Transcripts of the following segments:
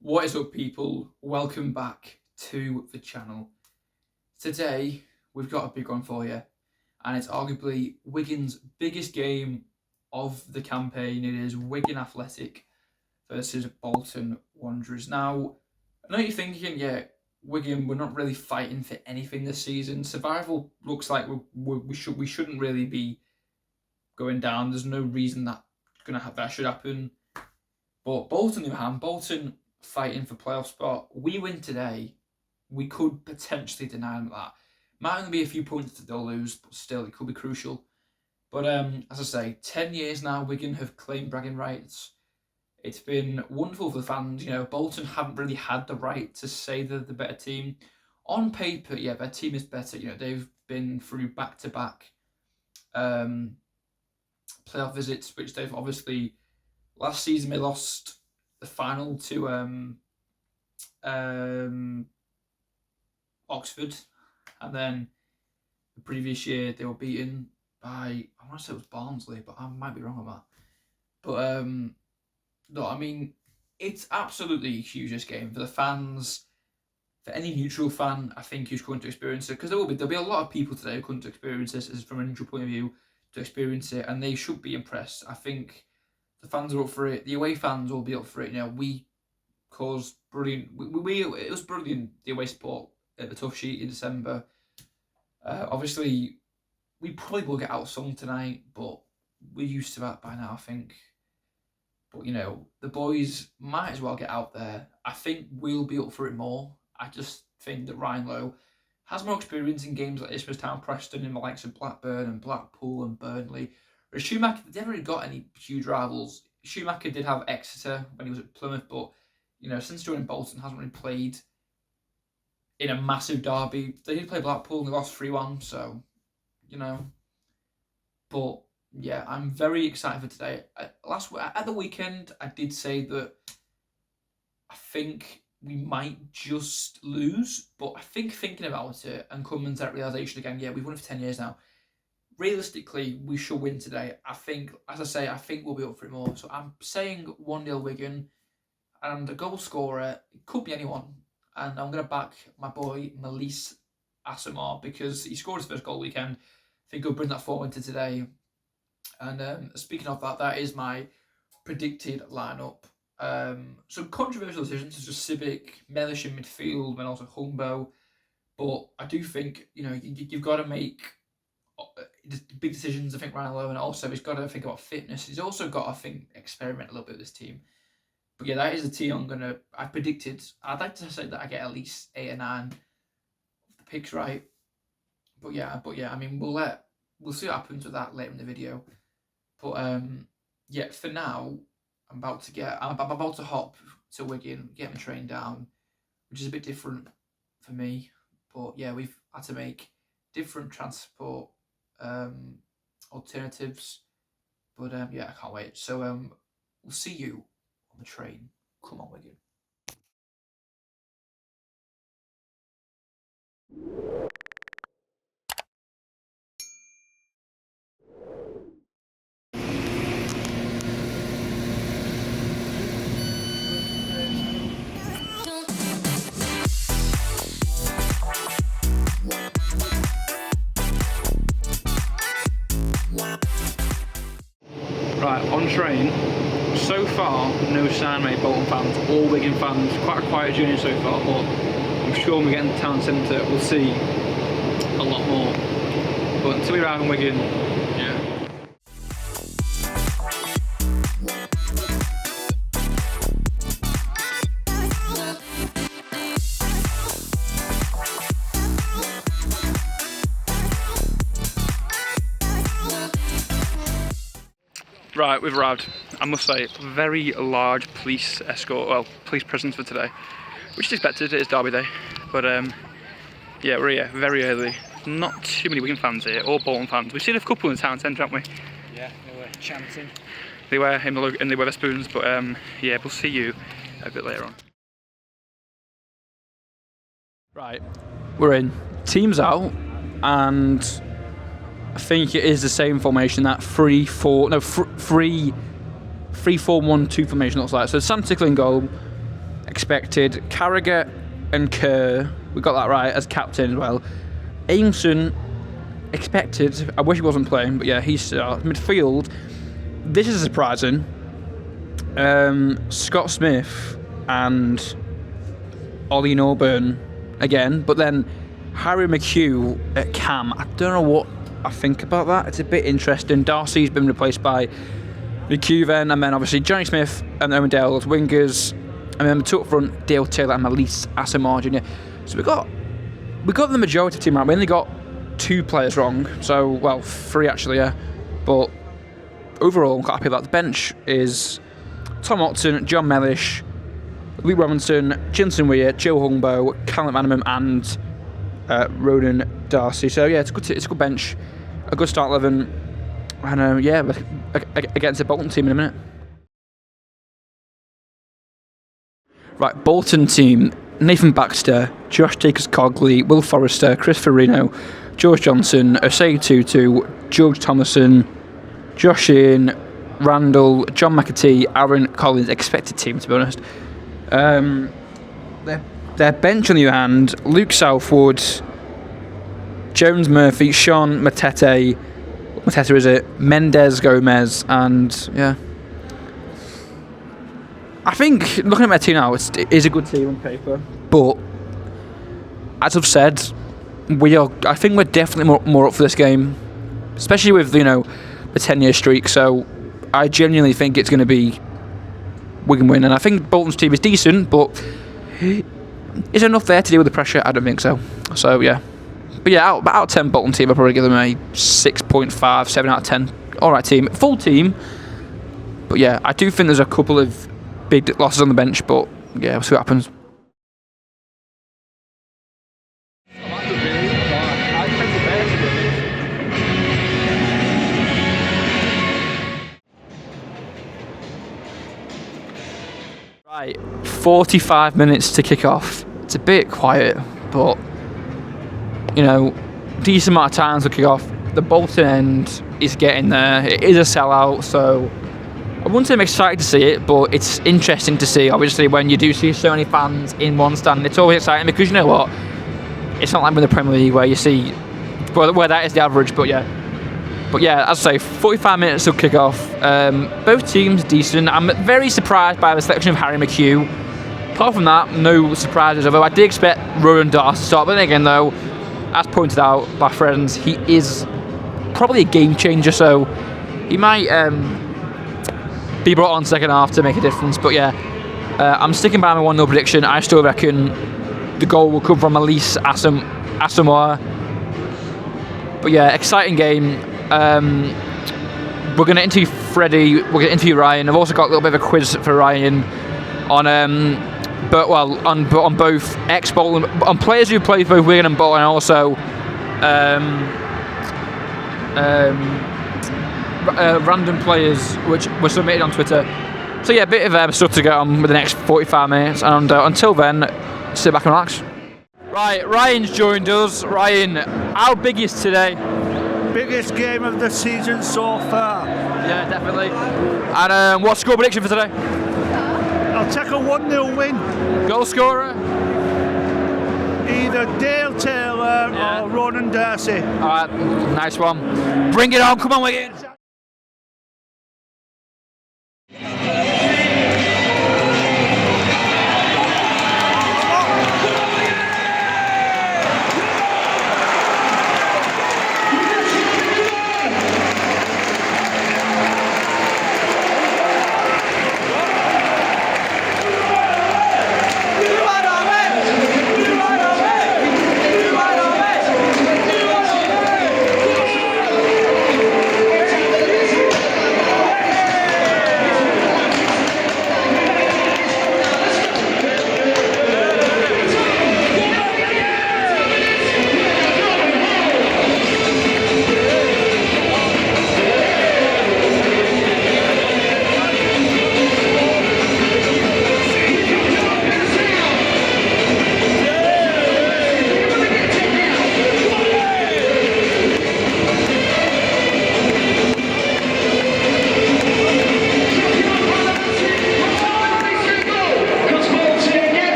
What is up, people? Welcome back to the channel. Today we've got a big one for you, and it's arguably Wigan's biggest game of the campaign. It is Wigan Athletic versus Bolton Wanderers. Now, I know you're thinking, Wigan, we're not really fighting for anything this season. Survival looks like we shouldn't really be going down. There's no reason that should happen. But Bolton, on the other hand, Bolton fighting for playoff spot. We win today, we could potentially deny them that. Might only be a few points that they'll lose, but still, it could be crucial. But as I say, 10 years now, Wigan have claimed bragging rights. It's been wonderful for the fans. You know, Bolton haven't really had the right to say they're the better team. On paper, yeah, their team is better. You know, they've been through back-to-back playoff visits, which they've obviously... Last season, they lost the final to Oxford, and then the previous year they were beaten by, I want to say it was Barnsley, but I might be wrong on that. But no, I mean, it's absolutely a huge game for the fans, for any neutral fan, I think, who's going to experience it, because there'll be a lot of people today who couldn't experience this as from a neutral point of view to experience it, and they should be impressed. I think the fans are up for it. The away fans will be up for it. You know, we caused brilliant. It was brilliant. The away support at the tough sheet in December. Obviously, we probably will get outsung tonight, but we're used to that by now, I think. But you know, the boys might as well get out there. I think we'll be up for it more. I just think that Ryan Lowe has more experience in games like Ipswich Town, Preston, and the likes of Blackburn and Blackpool and Burnley. Whereas Schumacher, they never really got any huge rivals. Schumacher did have Exeter when he was at Plymouth, but you know, since joining Bolton, hasn't really played in a massive derby. They did play Blackpool and they lost 3-1, so you know. But yeah, I'm very excited for today. At the weekend, I did say that I think we might just lose, but I think thinking about it and coming to that realization again, yeah, we've won it for 10 years now. Realistically, we should win today. I think, as I say, I think we'll be up for it more. So I'm saying 1-0 Wigan, and a goal scorer, it could be anyone. And I'm going to back my boy, Malise Asamoah, because he scored his first goal weekend. I think he'll bring that forward to today. And speaking of that, that is my predicted lineup. Some controversial decisions, such as Civic, Mellish in midfield, and also Humbo. But I do think, you know, you've got to make big decisions. I think Ryan Lowe, and also he's got to think about fitness. He's also got to experiment a little bit with this team. But yeah, that is the team I predicted. I'd like to say that I get at least 8 or 9 of the picks right. But yeah, I mean, we'll see what happens with that later in the video. But yeah, for now, I'm about to hop to Wigan, get my train down, which is a bit different for me. But yeah, we've had to make different transport alternatives, but yeah, I can't wait. So we'll see you on the train. Come on, Wigan. Right, on train. So far, no sign of any Bolton fans or Wigan fans. Quite a quiet journey so far, but I'm sure when we get into the town centre, we'll see a lot more. But until we arrive in Wigan, yeah. Right, we've arrived. I must say, very large police escort, police presence for today, which is expected. It is Derby Day, but yeah, we're here very early. Not too many Wigan fans here, or Bolton fans. We've seen a couple in the town centre, haven't we? Yeah, they were chanting. They were in the Wetherspoons, but yeah, we'll see you a bit later on. Right, we're in. Team's out, and I think it is the same formation, that 3-4-1-2 formation looks like. So Sam Tickler in goal, expected. Carragher and Kerr, we got that right, as captain as well. Aimson, expected. I wish he wasn't playing, but yeah, he's midfield. This is surprising. Scott Smith and Ollie Norburn again, but then Harry McHugh at Cam. I don't know what I think about that. It's a bit interesting. Darcy's been replaced by McHugh then, and then obviously Johnny Smith and Owen Dale as wingers, and then two up front, Dale Taylor and Elise Asamoah Jr. So we got the majority of the team right. We only got 2 players wrong, so, well, 3 actually, yeah. But overall, I'm quite happy that the bench is Tom Watson, John Mellish, Luke Robinson, Jinson Weir, Joe Hungbo, Callum Annam and Ronan Darcy. So yeah, it's a good bench, a good start 11, and yeah, against the Bolton team in a minute. Right, Bolton team: Nathan Baxter, Josh Jacobs-Cogley, Will Forrester, Chris Farino, George Johnson, Osei Tutu, George Thomason, Josh Ian, Randall, John McAtee, Aaron Collins. Expected team, to be honest. Their bench on the other hand: Luke Southwood, Jones Murphy, Sean Matete is it? Mendes Gomez, and yeah. I think, looking at my team now, it is a good team on paper, but as I've said, I think we're definitely more up for this game, especially with, the 10-year streak. So I genuinely think it's going to be Wigan win, and I think Bolton's team is decent, but is enough there to deal with the pressure? I don't think so. So yeah, but yeah, out of 10 Bolton team, I'll probably give them a 6.5, 7 out of 10. All right team, full team, but yeah, I do think there's a couple of big losses on the bench, but yeah, we'll see what happens. Right, 45 minutes to kick off. It's a bit quiet, but decent amount of time to kick off. The Bolton end is getting there. It is a sellout, so I wouldn't say I'm excited to see it, but it's interesting to see. Obviously, when you do see so many fans in one stand, it's always exciting because you know what? It's not like in the Premier League where you see where that is the average. But yeah, as I say, 45 minutes till kick off. Both teams decent. I'm very surprised by the selection of Harry McHugh. Apart from that, no surprises. Although I did expect Rowan Darcy to start. But then again, though, as pointed out by friends, he is probably a game changer. So he might be brought on second half to make a difference. But yeah, I'm sticking by my 1-0 prediction. I still reckon the goal will come from Elise Asamoah. But yeah, exciting game. We're going to interview Freddie. We're going to interview Ryan. I've also got a little bit of a quiz for Ryan on both ex-Bolton, on players who played both Wigan and Bolton, and also random players which were submitted on Twitter. So yeah, a bit of stuff to get on with the next 45 minutes, and until then, sit back and relax. Right, Ryan's joined us. Ryan, how big is today? Biggest game of the season so far. Yeah, definitely. And what's score prediction for today? I'll take a 1-0 win. Goal scorer? Either Dale Taylor or Ronan Darcy. Alright, nice one. Bring it on, come on, Wigan.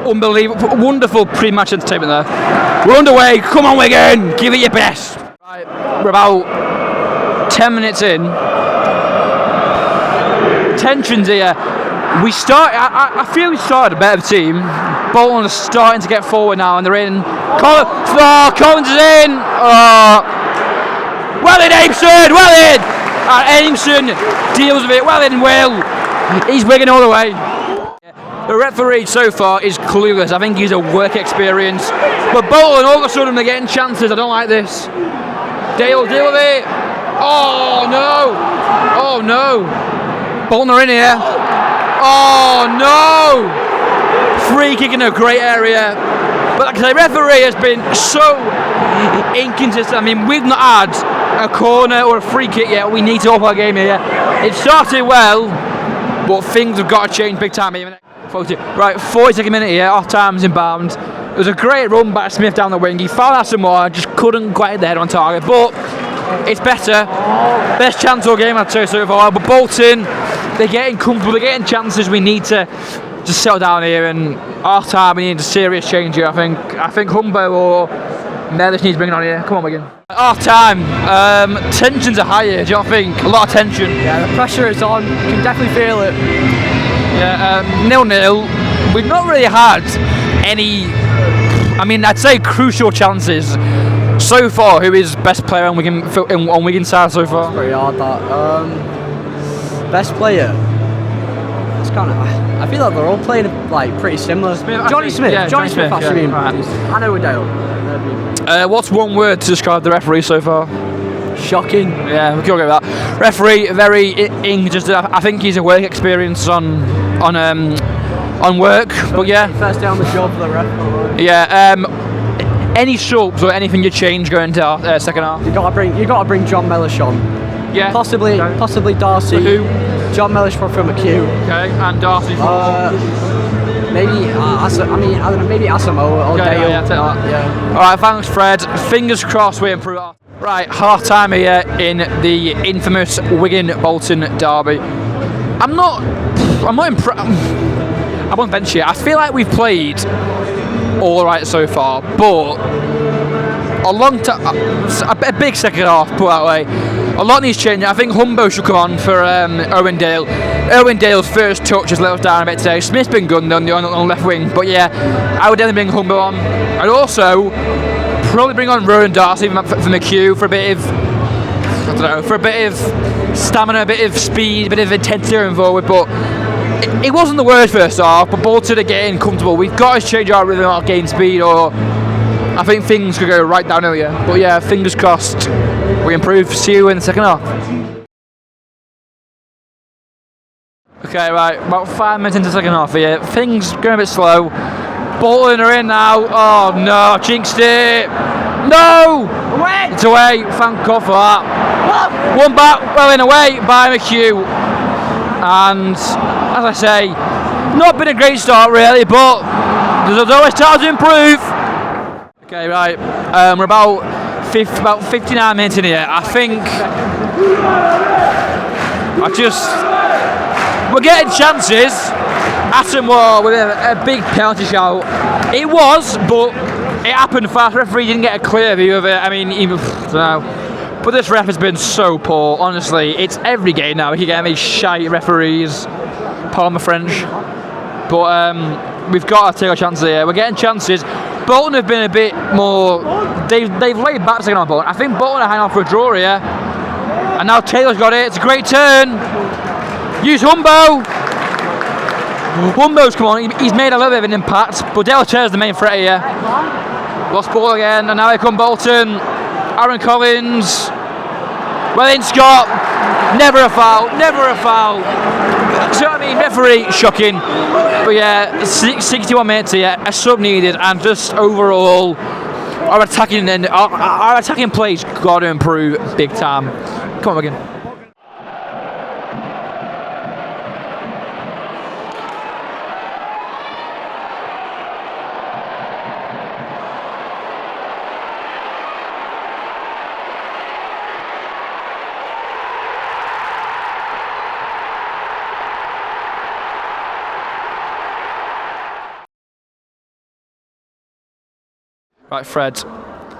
unbelievable, wonderful pre-match entertainment there. We're underway. Come on, Wigan, give it your best. Right, we're about 10 minutes in. Tensions here. I feel we started a better team. Bolton is starting to get forward now, and they're in. Collins is in. Well in, Aimson. Well in. And Aimson deals with it. Well in, Will. He's Wigan all the way. The referee so far is clueless. I think he's a work experience. But Bolton, all of a sudden, they're getting chances. I don't like this. Dale, deal with it. Oh no. Oh no. Bolton are in here. Oh no. Free kick in a great area. But like I say, referee has been so inconsistent. I mean, we've not had a corner or a free kick yet. We need to up our game here. It started well, but things have got to change big time here. Right, 42nd minute here, off time's inbound. It was a great run by Smith down the wing. He fouled out some more, just couldn't quite hit the head on target. But it's better. Best chance all game I'd say so far. But Bolton, they're getting comfortable, they're getting chances. We need to just settle down here, and half time we need a serious change here. I think Humbo or Mellish needs bringing on here. Come on, Wigan. Half time, tensions are high here. Do you not think? A lot of tension. Yeah, the pressure is on. You can definitely feel it. Yeah, 0-0. We've not really had any, I mean, I'd say crucial chances so far. Who is best player on Wigan side so far? It's pretty hard that. Best player. It's kind of. I feel like they're all playing like pretty similar. Johnny Smith. Yeah, Johnny Smith. Yeah, right. I know Dale. What's one word to describe the referee so far? Shocking. Yeah, we can all go with that. Referee, very just. I think he's a work experience on work, but yeah. First day on the job for the ref. Yeah. Any subs or anything you change going into second half? You got to bring John Mellish on. Yeah. Possibly Darcy. For who? John Mellish for McHugh. Okay, and Darcy for. Maybe I don't know. Maybe Asamo or Okay, Dale. yeah, take that. Yeah. All right, thanks, Fred. Fingers crossed we improve. Right, half time here in the infamous Wigan Bolton derby. I'm not impressed. I'm on bench here. I feel like we've played all right so far, but a big second half, put that way. A lot needs changing. I think Humbo should come on for Owen Dale. Owen Dale's first touch has let us down a bit today. Smith's been good on the left wing, but yeah, I would definitely bring Humbo on. I'd also probably bring on Rowan Darcy for McHugh for a bit of, for a bit of stamina, a bit of speed, a bit of intensity going forward. But it wasn't the worst first half. But Bolton are getting comfortable. We've got to change our rhythm, our gain speed, or I think things could go right downhill here. But yeah, fingers crossed we improve. See you in the second half. Okay, right, about 5 minutes into the second half here. Things going a bit slow. Bolton are in now. Oh no, jinxed it. No! Away! It's away. Thank God for that. One back, well in away by McHugh. And as I say, not been a great start really, but there's always time to improve. Okay, right. We're about 59 minutes in here. I think we're getting chances. Attenmore with a big penalty shout. It was, but it happened fast. Referee didn't get a clear view of it. I mean, I don't know. But this ref has been so poor. Honestly, it's every game now. We can get these shite referees. Pardon my French. But we've got to take our chances here. We're getting chances. Bolton have been a bit more. They've laid back second on Bolton. I think Bolton are hanging on for a draw here. And now Taylor's got it. It's a great turn. Use Humbo. Humbo's come on. He's made a little bit of an impact. But Dale Turner's the main threat here. Lost ball again. And now here come Bolton. Aaron Collins. Well in, Scott. Never a foul. Never a foul. So I mean, referee shocking. But yeah, 61 minutes here. A sub needed, and just overall, our attacking plays got to improve big time. Come on, again. Right, Fred.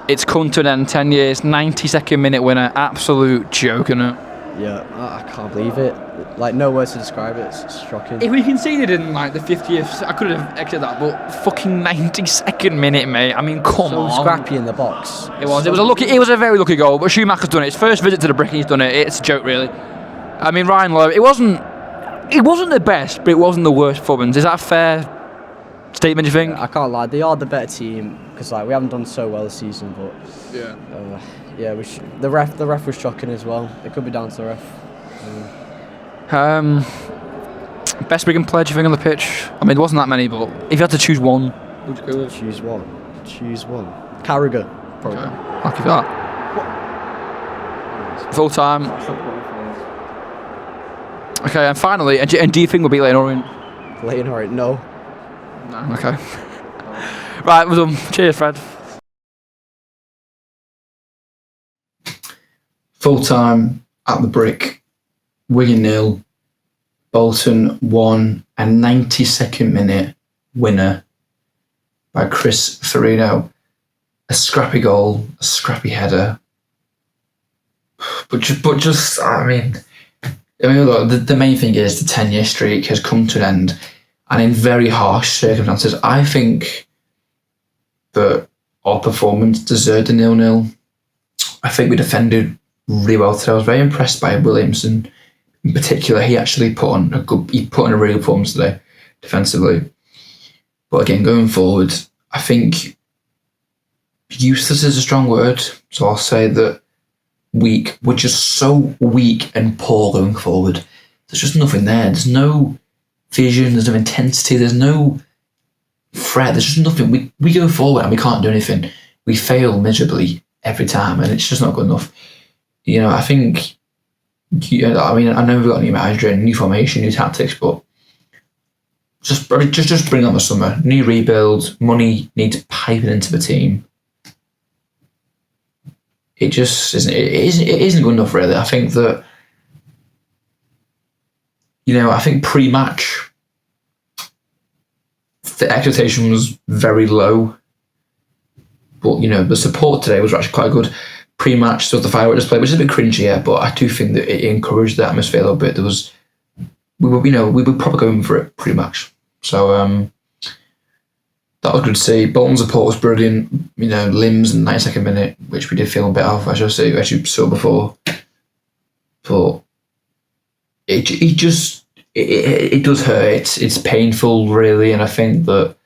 It's come to an end. 10 years, 92nd minute winner. Absolute joke, isn't it? Yeah, I can't believe it. Like, no words to describe it. It's shocking. If we conceded in like the 50th, I could have exited that, but fucking 92nd minute, mate. I mean, come So on. scrappy in the box. It was. It was a lucky. It was a very lucky goal. But Schumacher's done it. His first visit to the brick, and he's done it. It's a joke, really. I mean, Ryan Lowe. It wasn't the best, but it wasn't the worst performance. Is that a fair statement? Do you think? I can't lie. They are the better team because like we haven't done so well this season, but yeah, the ref was shocking as well. It could be down to the ref. Best Wigan player, do you think, on the pitch? I mean, there wasn't that many, but if you had to choose one, who'd you go with? Choose one. Carragher, probably. Okay. I'll give that. Full time. Okay, and finally, and do you think we'll beat Leyton Orient? Leyton Orient, no. No. Okay. Right, we're done. Cheers, Fred. Full time at the brick. Wigan 0. Bolton 1. A 92nd minute winner by Chris Farino. A scrappy goal, a scrappy header. But just I mean, look, the main thing is the 10-year streak has come to an end, and in very harsh circumstances. I think that our performance deserved a 0-0. I think we defended really well today. I was very impressed by Williamson in particular. He actually put on a really good performance today defensively. But again, going forward, I think useless is a strong word. So I'll say that weak. We're just so weak and poor going forward. There's just nothing there. There's no vision. There's no intensity. There's no threat. There's just nothing. We go forward and we can't do anything. We fail miserably every time, and it's just not good enough. I think. I mean, I know we've got a new manager, new formation, new tactics, but just bring on the summer. New rebuild, money needs piping into the team. It just isn't. It isn't good enough, really. I think that. I think pre-match, the expectation was very low. But the support today was actually quite good. Pre-match, so the fireworks display, which is a bit cringy, yeah, but I do think that it encouraged the atmosphere a little bit. We were probably going for it pre-match. So that was good to see. Bolton's support was brilliant. Limbs in the 92nd minute, which we did feel a bit of, as you saw before. But it does hurt. It's painful, really, and I think that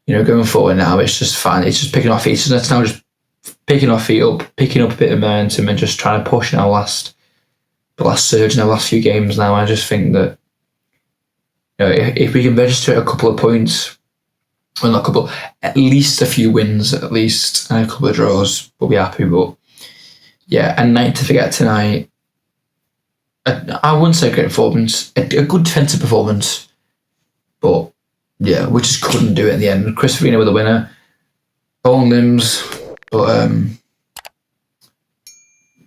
going forward now, it's just fine. It's just picking our feet. So it's now just picking our feet up, picking up a bit of momentum, and just trying to push in the last surge in our last few games. Now, I just think that if we can register a couple of points, well, not a couple, at least a few wins, at least, and a couple of draws, we'll be happy. But yeah, a night to forget tonight. I wouldn't say a great performance, a good defensive performance, but yeah, we just couldn't do it in the end. Chris Farino with the winner, bone limbs, but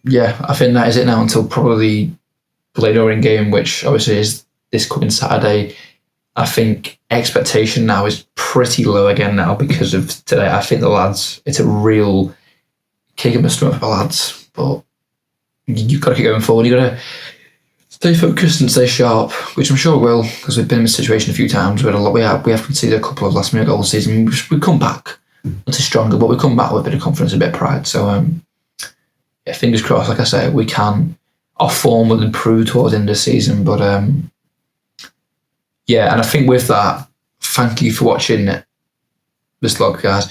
yeah, I think that is it now until probably the Leyton Orient game, which obviously is this coming Saturday. I think expectation now is pretty low again now because of today. I think the lads, it's a real kick in the stomach for the lads, but you've got to keep going forward. You've got to stay focused and stay sharp, which I'm sure we will, because we've been in this situation a few times where we have conceded a couple of last minute goals this season. We come back, not too stronger, but we come back with a bit of confidence, a bit of pride. So yeah, fingers crossed. Like I say, our form will improve towards the end of the season. But yeah, and I think with that, thank you for watching this vlog, guys.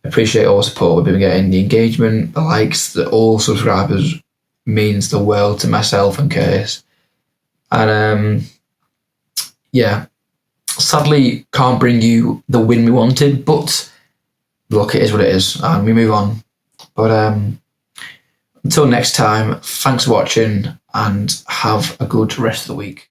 I appreciate all the support we've been getting, the engagement, the likes, all subscribers means the world to myself and Curtis. And yeah, sadly can't bring you the win we wanted, but look, it is what it is, and we move on. But until next time, thanks for watching and have a good rest of the week.